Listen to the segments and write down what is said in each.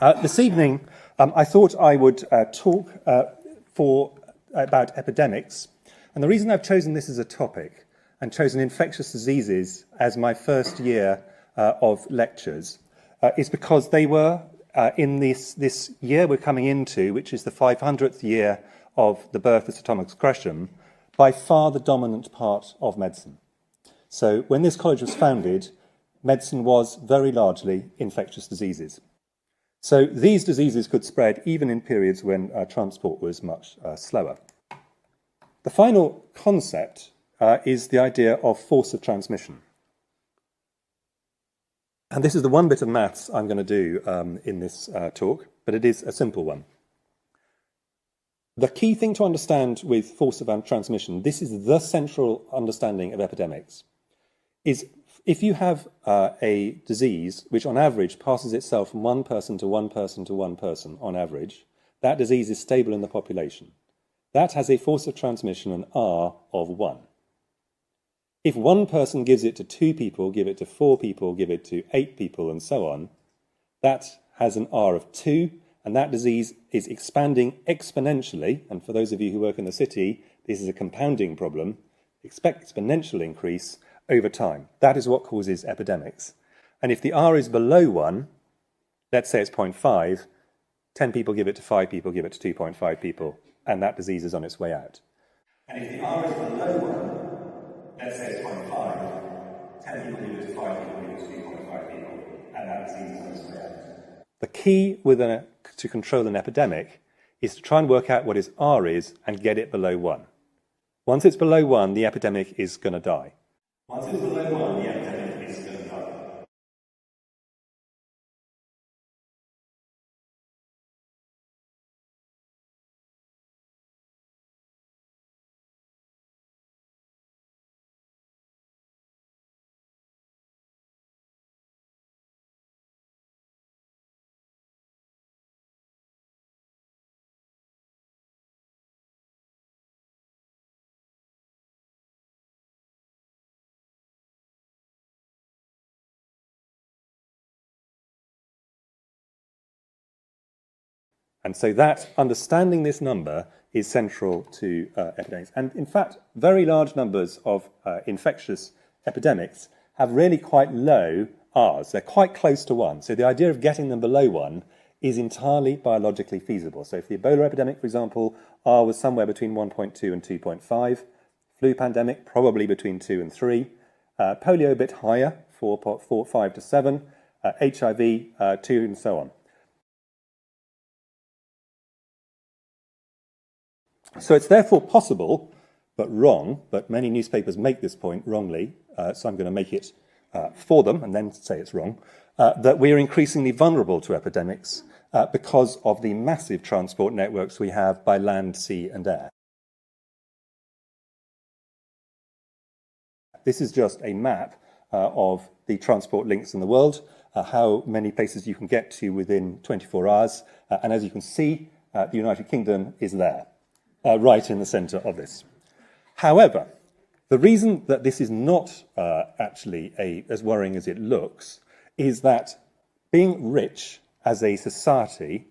This evening, I thought I would talk about epidemics. And the reason I've chosen this as a topic and chosen infectious diseases as my first year of lectures is because they were, in this year we're coming into, which is the 500th year of the birth of Sir Thomas Gresham, by far the dominant part of medicine. So when this college was founded, medicine was very largely infectious diseases. So these diseases could spread even in periods when transport was much slower. The final concept is the idea of force of transmission. And this is the one bit of maths I'm going to do in this talk, but it is a simple one. The key thing to understand with force of transmission, this is the central understanding of epidemics, is if you have a disease which on average passes itself from one person to one person to one person on average, that disease is stable in the population. That has a force of transmission, an R of 1. If one person gives it to 2 people, give it to 4 people, give it to 8 people, and so on, that has an R of 2, and that disease is expanding exponentially. And for those of you who work in the city, this is a compounding problem. Expect exponential increase over time. That is what causes epidemics. And if the R is below 1, let's say it's 0.5, 10 people give it to 5 people, give it to 2.5 people, and that disease is on its way out. And if the R is below 1, let's say it's 0.5, 10 people give it to 5 people, give it to 2.5 people, and that disease is on its way out. The key to control an epidemic is to try and work out what its R is and get it below 1. Once it's below 1, the epidemic is going to die. Once it's below 1, the epidemic is going to die. And so that, understanding this number, is central to epidemics. And in fact, very large numbers of infectious epidemics have really quite low Rs. They're quite close to 1. So the idea of getting them below 1 is entirely biologically feasible. So for the Ebola epidemic, for example, R was somewhere between 1.2 and 2.5. Flu pandemic, probably between 2 and 3. Polio a bit higher, 5 to 7. HIV, 2, and so on. So it's therefore possible, but wrong, but many newspapers make this point wrongly, so I'm going to make it for them and then say it's wrong, that we are increasingly vulnerable to epidemics because of the massive transport networks we have by land, sea and air. This is just a map of the transport links in the world, how many places you can get to within 24 hours, and as you can see, the United Kingdom is there. Right in the centre of this. However, the reason that this is not actually as worrying as it looks is that being rich as a society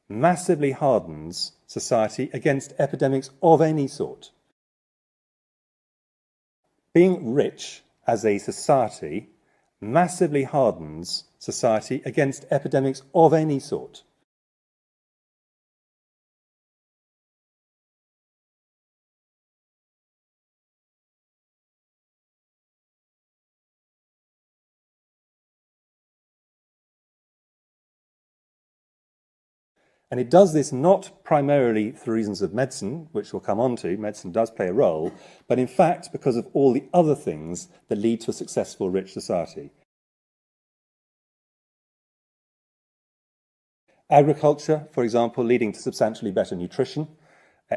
massively hardens society against epidemics of any sort. Being rich as a society massively hardens society against epidemics of any sort. And it does this not primarily for reasons of medicine, which we'll come on to, medicine does play a role, but in fact because of all the other things that lead to a successful rich society. Agriculture, for example, leading to substantially better nutrition,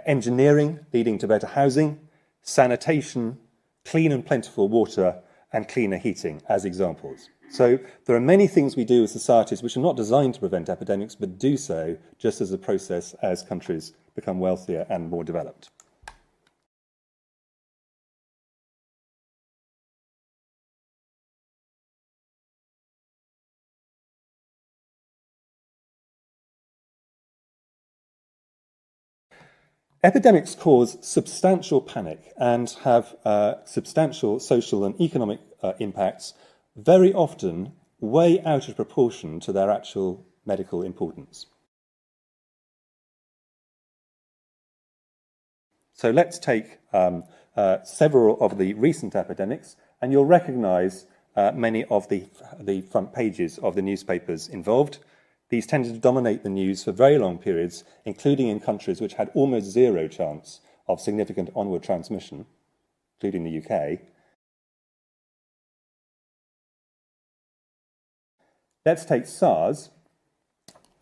engineering leading to better housing, sanitation, clean and plentiful water, and cleaner heating as examples. So there are many things we do as societies which are not designed to prevent epidemics, but do so just as a process as countries become wealthier and more developed. Epidemics cause substantial panic and have substantial social and economic impacts, very often way out of proportion to their actual medical importance. So let's take several of the recent epidemics, and you'll recognise many of the front pages of the newspapers involved. These tended to dominate the news for very long periods, including in countries which had almost zero chance of significant onward transmission, including the UK. Let's take SARS.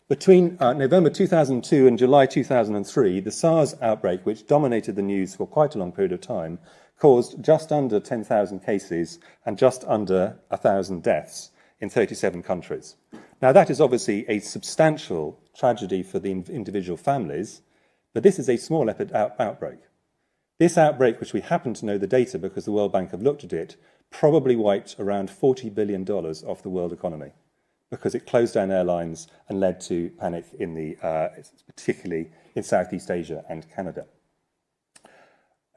Between November 2002 and July 2003, the SARS outbreak, which dominated the news for quite a long period of time, caused just under 10,000 cases and just under 1,000 deaths in 37 countries. Now, that is obviously a substantial tragedy for the individual families, but this is a small outbreak. This outbreak, which we happen to know the data because the World Bank have looked at it, probably wiped around $40 billion off the world economy because it closed down airlines and led to panic particularly in Southeast Asia and Canada.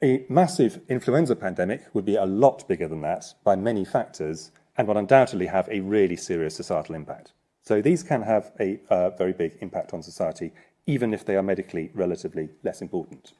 A massive influenza pandemic would be a lot bigger than that by many factors and would undoubtedly have a really serious societal impact. So these can have a very big impact on society, even if they are medically relatively less important.